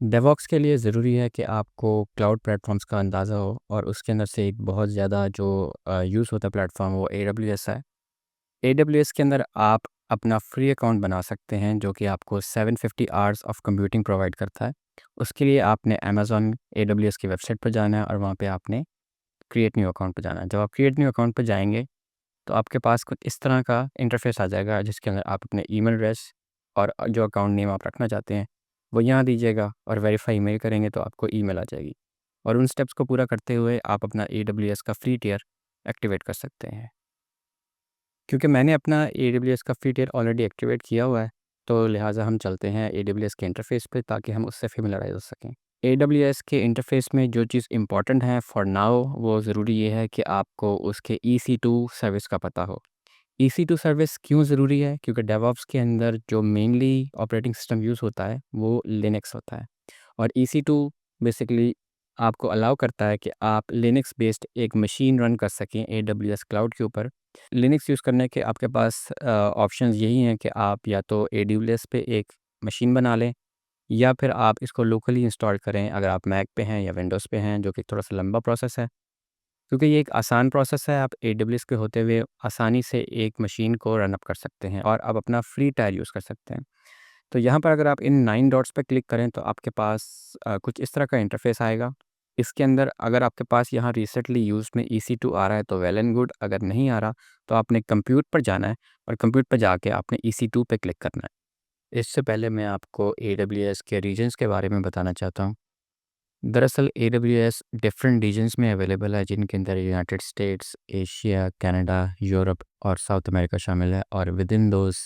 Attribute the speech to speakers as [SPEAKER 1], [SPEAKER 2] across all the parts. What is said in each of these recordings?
[SPEAKER 1] DevOps के लिए ज़रूरी है कि आपको क्लाउड प्लेटफ़ॉर्म्स का अंदाज़ा हो और उसके अंदर से एक बहुत ज़्यादा जो यूज़ होता है प्लेटफ़ॉर्म वो एडब्ल्यूएस है। एडब्ल्यूएस के अंदर आप अपना फ्री अकाउंट बना सकते हैं जो कि आपको 750 आवर्स ऑफ कंप्यूटिंग प्रोवाइड करता है। उसके लिए आपने अमेज़न एडब्ल्यूएस की वेबसाइट पर जाना है और वहाँ पे आपने क्रिएट न्यू अकाउंट पे जाना है। जब आप क्रिएट न्यू अकाउंट पे जाएँगे तो आपके पास कुछ इस तरह का इंटरफ़ेस आ जाएगा जिसके अंदर आप अपने ईमेल एड्रेस और जो अकाउंट नेम आप रखना चाहते हैं वो यहाँ दीजिएगा और वेरीफ़ाई ईमेल करेंगे तो आपको ईमेल आ जाएगी। और उन स्टेप्स को पूरा करते हुए आप अपना एडब्ल्यूएस का फ्री टियर एक्टिवेट कर सकते हैं। क्योंकि मैंने अपना एडब्ल्यूएस का फ्री टियर ऑलरेडी एक्टिवेट किया हुआ है, तो लिहाज़ा हम चलते हैं एडब्ल्यूएस के इंटरफ़ेस पे ताकि हम उससे फ़ैमिलियराइज़ हो सकें। एडब्ल्यूएस के इंटरफ़ेस में जो चीज़ इम्पोर्टेंट है फॉर नाउ वो ज़रूरी ये है कि आपको उसके EC2 सर्विस का पता हो। EC2 सर्विस क्यों ज़रूरी है? क्योंकि डेवऑप्स के अंदर जो मेनली ऑपरेटिंग सिस्टम यूज़ होता है वो लिनक्स होता है और EC2 बेसिकली आपको अलाउ करता है कि आप लिनक्स बेस्ड एक मशीन रन कर सकें AWS क्लाउड के ऊपर। लिनक्स यूज़ करने के आपके पास ऑप्शंस यही हैं कि आप या तो AWS पे एक मशीन बना लें या फिर आप इसको लोकली इंस्टॉल करें अगर आप मैक पे हैं या विंडोज़ पे हैं, जो कि थोड़ा-सा लंबा प्रोसेस है। क्योंकि ये एक आसान प्रोसेस है, आप एडब्ल्यूएस के होते हुए आसानी से एक मशीन को रन अप कर सकते हैं और आप अपना फ्री टायर यूज़ कर सकते हैं। तो यहाँ पर अगर आप इन 9 डॉट्स पे क्लिक करें तो आपके पास कुछ इस तरह का इंटरफ़ेस आएगा। इसके अंदर अगर आपके पास यहाँ रिसेंटली यूज़ में EC2 आ रहा है तो वेल एंड गुड, अगर नहीं आ रहा तो आपने कंप्यूट पर जाना है और कंप्यूट पर जाके आपने EC2 पे क्लिक करना है। इससे पहले मैं आपको एडब्ल्यूएस के रीजन्स के बारे में बताना चाहता हूँ। दरअसल AWS डिफरेंट रीजन्स में अवेलेबल है जिनके अंदर United states, Asia, Canada, Europe और साउथ अमेरिका शामिल है और विद इन दोज़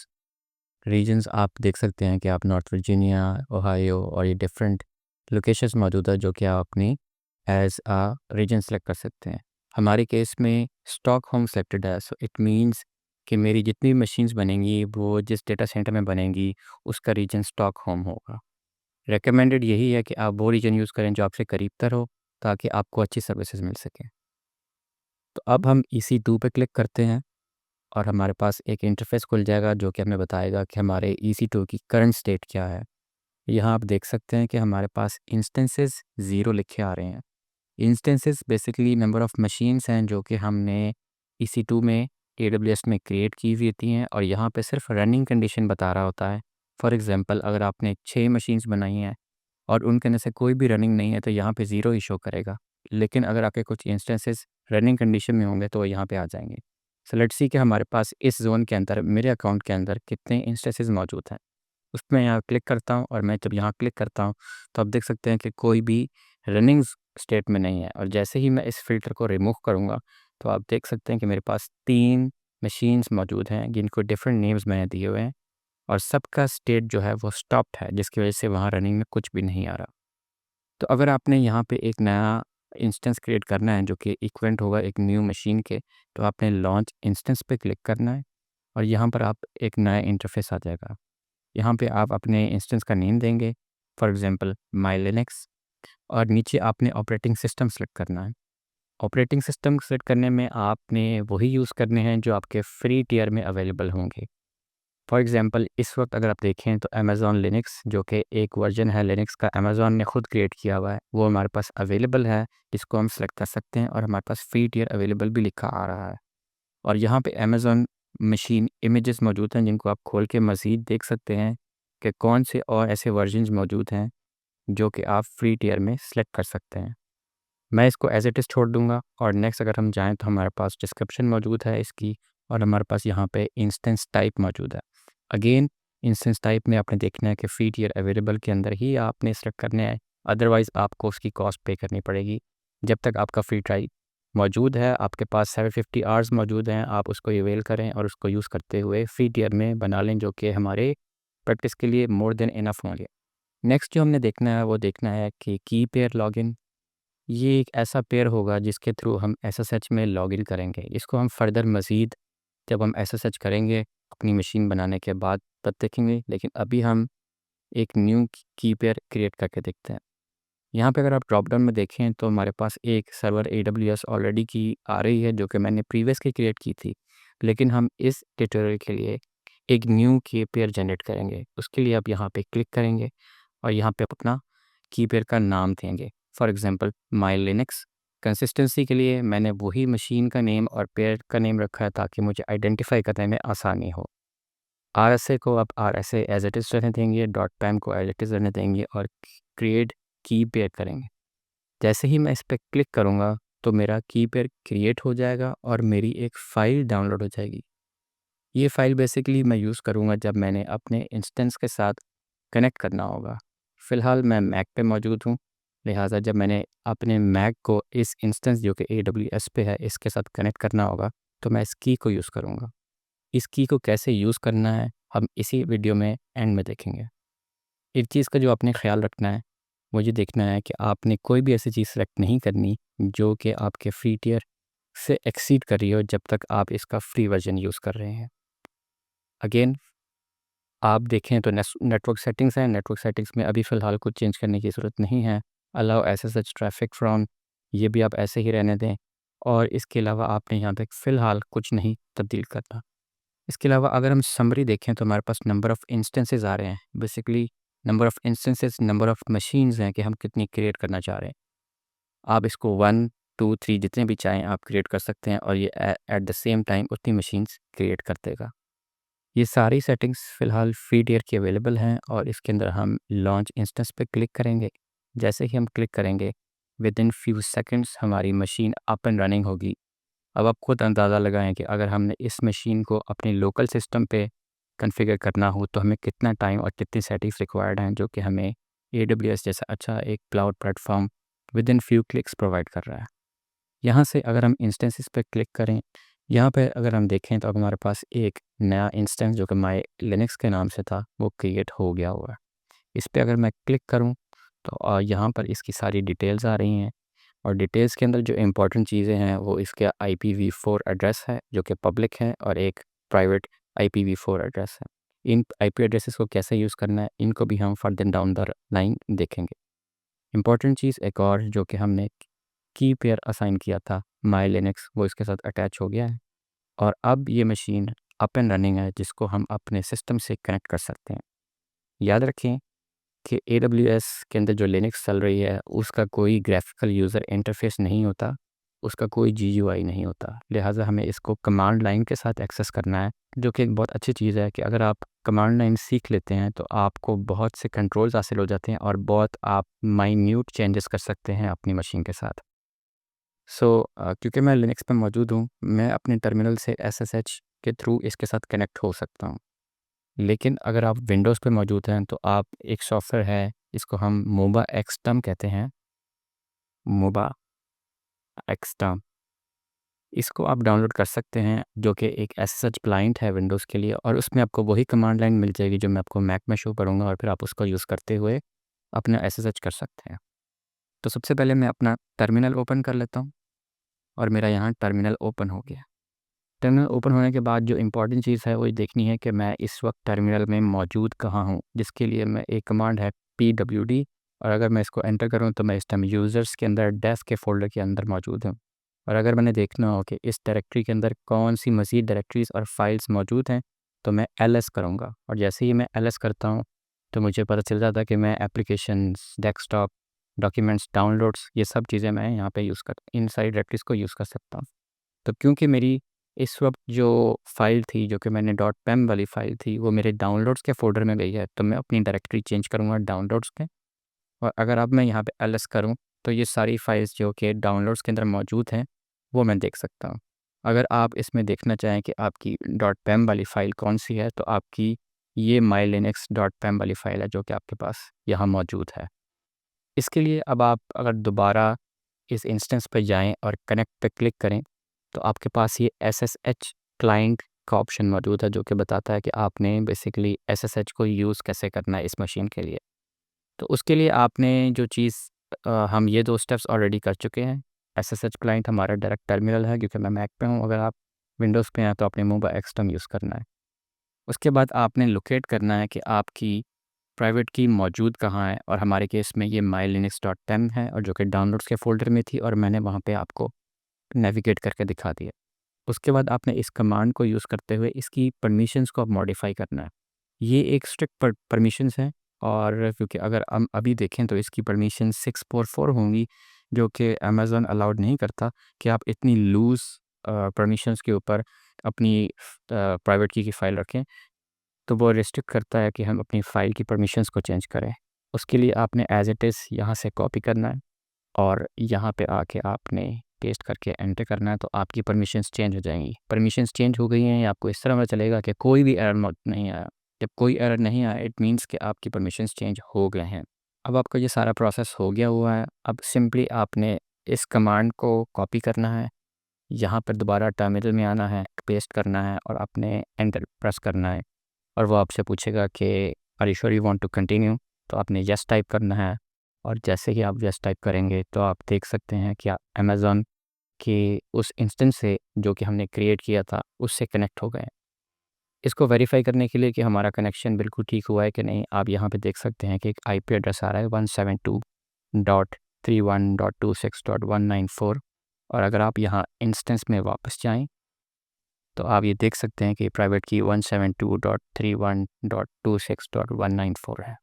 [SPEAKER 1] रीजन्स आप देख सकते हैं कि आप नॉर्थ वर्जीनिया, ओहायो और ये डिफरेंट लोकेशंस मौजूद है जो कि आप अपनी एज़ अ रीजन सेलेक्ट कर सकते हैं। हमारे केस में स्टॉकहोम सेलेक्टेड है, सो इट मीन्स कि मेरी जितनी मशीन्स बनेंगी वो जिस डेटा सेंटर में बनेंगी उसका रीजन स्टॉकहोम होगा। रिकमेंडेड यही है कि आप वो रीजन यूज़ करें जो आपसे करीब-तर हो, ताकि आपको अच्छी सर्विसेज़ मिल सकें। तो अब हम EC2 पे क्लिक करते हैं और हमारे पास एक इंटरफ़ेस खुल जाएगा जो कि हमें बताएगा कि हमारे EC2 की करंट स्टेट क्या है। यहाँ आप देख सकते हैं कि हमारे पास इंस्टेंसेस 0 लिखे आ रहे हैं। Instances basically number of machines हैं जो कि हमने EC2 में AWS में क्रिएट की हुई होती हैं और यहाँ पे सिर्फ़ रनिंग कंडीशन बता रहा होता है। फॉर एग्ज़ाम्पल अगर आपने 6 मशीन्स बनाई हैं और उनके अंदर से कोई भी रनिंग नहीं है तो यहाँ पे 0 ही शो करेगा। लेकिन अगर आपके कुछ इंस्टेंसेस रनिंग कंडीशन में होंगे तो वो यहाँ पे आ जाएँगे। सो लेट्स सी कि हमारे पास इस ज़ोन के अंदर मेरे अकाउंट के अंदर कितने इंस्टेंसेस मौजूद हैं। उसमें यहाँ क्लिक करता हूँ और मैं जब यहाँ क्लिक करता हूँ तो आप देख सकते हैं कि कोई भी रनिंग स्टेट में नहीं है और जैसे ही मैं इस फ़िल्टर को रिमूव करूँगा तो आप देख सकते हैं कि मेरे पास 3 मशीन्स मौजूद हैं जिनको डिफरेंट नेम्स मैंने दिए हुए हैं और सबका स्टेट जो है वो स्टॉप्ड है जिसकी वज़ह से वहाँ रनिंग में कुछ भी नहीं आ रहा। तो अगर आपने यहाँ पे एक नया इंस्टेंस क्रिएट करना है जो कि इक्विवेलेंट होगा एक न्यू मशीन के, तो आपने लॉन्च इंस्टेंस पे क्लिक करना है और यहाँ पर आप एक नया इंटरफ़ेस आ जाएगा। यहाँ पे आप अपने इंस्टेंस का नेम देंगे, फॉर एग्ज़ाम्पल माई लिनक्स और नीचे आपने ऑपरेटिंग सिस्टम सेलेक्ट करना है। ऑपरेटिंग सिस्टम सेलेक्ट करने में आपने वही यूज़ करने हैं जो आपके फ्री टियर में अवेलेबल होंगे। फॉर एग्ज़ाम्पल इस वक्त अगर आप देखें तो अमेज़न लिनक्स जो कि एक वर्जन है लिनक्स का अमेज़न ने खुद क्रिएट किया हुआ है, वो हमारे पास अवेलेबल है, जिसको हम सेलेक्ट कर सकते हैं और हमारे पास फ्री टियर अवेलेबल भी लिखा आ रहा है। और यहाँ पे अमेज़न मशीन इमेजेस मौजूद हैं जिनको आप खोल के मज़ीद देख सकते हैं कि कौन से और ऐसे वर्जन्स मौजूद हैं जो कि आप फ्री टियर में सेलेक्ट कर सकते हैं। मैं इसको एज़ इट इज़ छोड़ दूँगा और नेक्स्ट अगर हम जाएँ तो हमारे पास डिस्क्रिप्शन मौजूद है इसकी और हमारे पास यहाँ पे इंस्टेंस टाइप मौजूद है। अगेन इंस्टेंस टाइप में आपने देखना है कि फ्री टियर अवेलेबल के अंदर ही आपने सेलेक्ट करना है, अदरवाइज़ आपको उसकी कॉस्ट पे करनी पड़ेगी। जब तक आपका फ्री ट्रायल मौजूद है, आपके पास 750 आवर्स मौजूद हैं, आप उसको अवेल करें और उसको यूज़ करते हुए फ्री टियर में बना लें जो कि हमारे प्रैक्टिस के लिए मोर देन इनफ होंगे। नेक्स्ट जो हमने देखना है वो देखना है कि की पेयर लॉगिन। ये एक ऐसा पेयर होगा जिसके थ्रू हम एसएसएच में लॉगिन करेंगे। इसको हम फर्दर मज़ीद जब हम एसएसएच करेंगे अपनी मशीन बनाने के बाद तब देखेंगे, लेकिन अभी हम एक न्यू की पेयर क्रिएट करके देखते हैं। यहाँ पे अगर आप ड्रॉप डाउन में देखें तो हमारे पास एक सर्वर AWS ऑलरेडी की आ रही है जो कि मैंने प्रीवियस की क्रिएट की थी। लेकिन हम इस ट्यूटोरियल के लिए एक न्यू की पेयर जनरेट करेंगे। उसके लिए आप यहाँ पे क्लिक करेंगे और यहाँ पे आप अपना की पेयर का नाम देंगे। For example my Linux. Consistency के लिए मैंने वही मशीन का नेम और पेयर का नेम रखा है ताकि मुझे आइडेंटिफाई करने में आसानी हो। RSA को आप RSA एज इट इज़ रहने देंगे, .pem को एज इट इज़ रहने देंगे और क्रिएट की पेयर करेंगे। जैसे ही मैं इस पर क्लिक करूँगा तो मेरा की पेयर क्रिएट हो जाएगा और मेरी एक फ़ाइल डाउनलोड हो जाएगी। ये फ़ाइल बेसिकली मैं यूज़ करूँगा जब मैंने अपने इंस्टेंस के साथ कनेक्ट करना होगा। फ़िलहाल मैं मैक पे मौजूद हूँ, लिहाजा जब मैंने अपने मैक को इस इंस्टेंस जो कि AWS पे है इसके साथ कनेक्ट करना होगा तो मैं इस की को यूज़ करूँगा। इस की को कैसे यूज़ करना है हम इसी वीडियो में एंड में देखेंगे। एक चीज़ का जो आपने ख़्याल रखना है, मुझे देखना है कि आपने कोई भी ऐसी चीज़ सेलेक्ट नहीं करनी जो कि आपके फ्री टियर से एक्सीड कर रही हो जब तक आप इसका फ्री वर्जन यूज़ कर रहे हैं। अगेन आप देखें तो नेटवर्क सेटिंग्स हैं। नेटवर्क सेटिंग्स में अभी फ़िलहाल कुछ चेंज करने की ज़रूरत नहीं है। अलाउ SSH ट्रैफिक फ्रॉम, ये भी आप ऐसे ही रहने दें और इसके अलावा आपने यहाँ पे फ़िलहाल कुछ नहीं तब्दील करना। इसके अलावा अगर हम समरी देखें तो हमारे पास नंबर ऑफ़ इंस्टेंसेस आ रहे हैं। Basically number of instances number of machines हैं कि हम कितनी क्रिएट करना चाह रहे हैं। आप इसको 1, 2, 3 जितने भी चाहें आप क्रिएट कर सकते हैं और ये एट द सेम टाइम उतनी मशीन्स क्रिएट कर देगा। ये सारी सेटिंग्स फ़िलहाल फ्री टियर की अवेलेबल हैं और इसके अंदर हम लॉन्च इंस्टेंस पे क्लिक करेंगे। जैसे ही हम क्लिक करेंगे विदिन फ्यू सेकंड्स हमारी मशीन अप एंड रनिंग होगी। अब आप खुद अंदाज़ा लगाएं कि अगर हमने इस मशीन को अपने लोकल सिस्टम पे कॉन्फ़िगर करना हो तो हमें कितना टाइम और कितनी सेटिंग्स रिक्वायर्ड हैं जो कि हमें AWS जैसा अच्छा एक cloud platform within few clicks provide कर रहा है। यहाँ से अगर हम इंस्टेंसेस पे क्लिक करें, यहाँ पे अगर हम देखें तो अब हमारे पास एक नया इंस्टेंस जो कि माई लिनक्स के नाम से था वो क्रिएट हो गया हुआ है। इस पे अगर मैं क्लिक करूँ तो यहाँ पर इसकी सारी डिटेल्स आ रही हैं और डिटेल्स के अंदर जो इम्पोर्टेंट चीज़ें हैं वो इसका IPv4 एड्रेस है जो कि पब्लिक है और एक प्राइवेट IPv4 एड्रेस है। इन IP एड्रेसेस को कैसे यूज़ करना है इनको भी हम फर्दर डाउन द लाइन देखेंगे। इम्पॉर्टेंट चीज़ एक और जो कि हमने की पेयर असाइन किया था माई लिनक्स वो इसके साथ अटैच हो गया है और अब ये मशीन अप एंड रनिंग है जिसको हम अपने सिस्टम से कनेक्ट कर सकते हैं। याद रखें कि AWS के अंदर जो लिनक्स चल रही है उसका कोई ग्राफिकल यूज़र इंटरफेस नहीं होता, उसका कोई GUI नहीं होता। लिहाजा हमें इसको कमांड लाइन के साथ एक्सेस करना है जो कि एक बहुत अच्छी चीज़ है कि अगर आप कमांड लाइन सीख लेते हैं तो आपको बहुत से कंट्रोल्स हासिल हो जाते हैं और बहुत आप माइन्यूट चेंजेस कर सकते हैं अपनी मशीन के साथ। क्योंकि मैं लिनक्स पे मौजूद हूँ, मैं अपने टर्मिनल से SSH के थ्रू इसके साथ कनेक्ट हो सकता हूँ। लेकिन अगर आप विंडोज़ पे मौजूद हैं तो आप एक सॉफ्टवेयर है जिसको हम मोबा एक्सटर्म कहते हैं, मोबा एक्सटर्म। इसको आप डाउनलोड कर सकते हैं जो कि एक SSH क्लाइंट है विंडोज़ के लिए और उसमें आपको वही कमांड लाइन मिल जाएगी जो मैं आपको मैक में शो करूँगा और फिर आप उसको यूज़ करते हुए अपना SSH कर सकते हैं। तो सबसे पहले मैं अपना टर्मिनल ओपन कर लेता हूँ और मेरा यहाँ टर्मिनल ओपन हो गया। टर्मिनल ओपन होने के बाद जो इम्पोर्टेंट चीज़ है वो ये देखनी है कि मैं इस वक्त टर्मिनल में मौजूद कहाँ हूँ, जिसके लिए मैं एक कमांड है pwd और अगर मैं इसको एंटर करूँ तो मैं इस टाइम यूज़र्स के अंदर डेस्क के फ़ोल्डर के अंदर मौजूद हूँ। और अगर मैंने देखना हो कि इस डायरेक्टरी के अंदर कौन सी मज़ीद डायरेक्टरीज़ और फाइल्स मौजूद हैं तो मैं ls करूँगा और जैसे ही मैं ls करता हूँ तो मुझे पता चल जाता है कि मैं एप्लीकेशंस, डेस्कटॉप, डॉक्यूमेंट्स, डाउनलोड्स ये सब चीज़ें मैं यहाँ पे यूज़ कर इन सारी डायरेक्टरीज़ को यूज़ कर सकता हूँ। तो क्योंकि मेरी इस वक्त जो फ़ाइल थी जो कि मैंने .pem वाली फ़ाइल थी वो मेरे डाउनलोड्स के फ़ोल्डर में गई है तो मैं अपनी डायरेक्टरी चेंज करूँगा डाउनलोड्स पे और अगर अब मैं यहाँ पे ls करूँ तो ये सारी फाइल्स जो कि डाउनलोड्स के अंदर मौजूद हैं वो मैं देख सकता हूँ। अगर आप इसमें देखना चाहें कि आपकी .pem वाली फ़ाइल कौन सी है तो आपकी ये mylinux.pem वाली फ़ाइल है जो कि आपके पास यहाँ मौजूद है। इसके लिए अब आप अगर दोबारा इस इंस्टेंस पे जाएं और कनेक्ट पे क्लिक करें तो आपके पास ये SSH क्लाइंट का ऑप्शन मौजूद है जो कि बताता है कि आपने बेसिकली SSH को यूज़ कैसे करना है इस मशीन के लिए। तो उसके लिए आपने जो चीज़ हम ये 2 स्टेप्स ऑलरेडी कर चुके हैं। SSH क्लाइंट हमारा डायरेक्ट टर्मिनल है क्योंकि मैं मैक पे हूँ, अगर आप विंडोज़ पे हैं तो आपने मोबा एक्सटर्म यूज़ करना है। उसके बाद आपने लोकेट करना है कि आपकी प्राइवेट की मौजूद कहाँ है और हमारे केस में ये mylinux.pem है और जो कि डाउनलोड्स के फ़ोल्डर में थी और मैंने वहाँ पे आपको नेविगेट करके दिखा दिया। उसके बाद आपने इस कमांड को यूज़ करते हुए इसकी परमिशंस को अब मॉडिफ़ाई करना है। ये एक स्ट्रिक्ट परमिशंस हैं और क्योंकि अगर हम अभी देखें तो इसकी परमिशन 644 होंगी, जो कि अमेज़न अलाउड नहीं करता कि आप इतनी लूज़ परमिशंस के ऊपर अपनी प्राइवेट की फ़ाइल रखें। तो वो रिस्ट्रिक्ट करता है कि हम अपनी फ़ाइल की परमिशंस को चेंज करें। उसके लिए आपने एज़ इट इज़ यहाँ से कॉपी करना है और यहाँ पे आके आपने पेस्ट करके एंटर करना है, तो आपकी परमिशंस चेंज हो जाएंगी। परमिशंस चेंज हो गई हैं, आपको इस तरह पता चलेगा कि कोई भी एरर नहीं आया। जब कोई एरर नहीं आया, इट मीन्स कि आपकी परमिशंस चेंज हो गए हैं। अब आपका ये सारा प्रोसेस हो गया हुआ है। अब सिंपली आपने इस कमांड को कॉपी करना है, यहाँ पर दोबारा टर्मिनल में आना है, पेस्ट करना है और आपने एंटर प्रेस करना है और वो आपसे पूछेगा कि are you sure you want to continue, तो आपने यस टाइप करना है। और जैसे ही आप यस टाइप करेंगे तो आप देख सकते हैं कि आप अमेज़न के उस इंस्टेंस से जो कि हमने क्रिएट किया था उससे कनेक्ट हो गए हैं। इसको वेरीफाई करने के लिए कि हमारा कनेक्शन बिल्कुल ठीक हुआ है कि नहीं, आप यहाँ पे देख सकते हैं कि एक आईपी एड्रेस आ रहा है 172.31.26.194। और अगर आप यहाँ इंस्टेंस में वापस जाएं तो आप ये देख सकते हैं कि प्राइवेट की 172.31.26.194 है।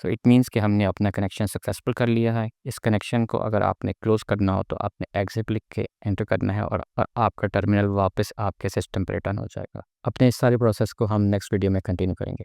[SPEAKER 1] सो इट मीन्स कि हमने अपना कनेक्शन सक्सेसफुल कर लिया है। इस कनेक्शन को अगर आपने क्लोज़ करना हो तो आपने एग्जिट लिख के एंटर करना है और आपका टर्मिनल वापस आपके सिस्टम पर रिटर्न हो जाएगा। अपने इस सारे प्रोसेस को हम नेक्स्ट वीडियो में कंटिन्यू करेंगे।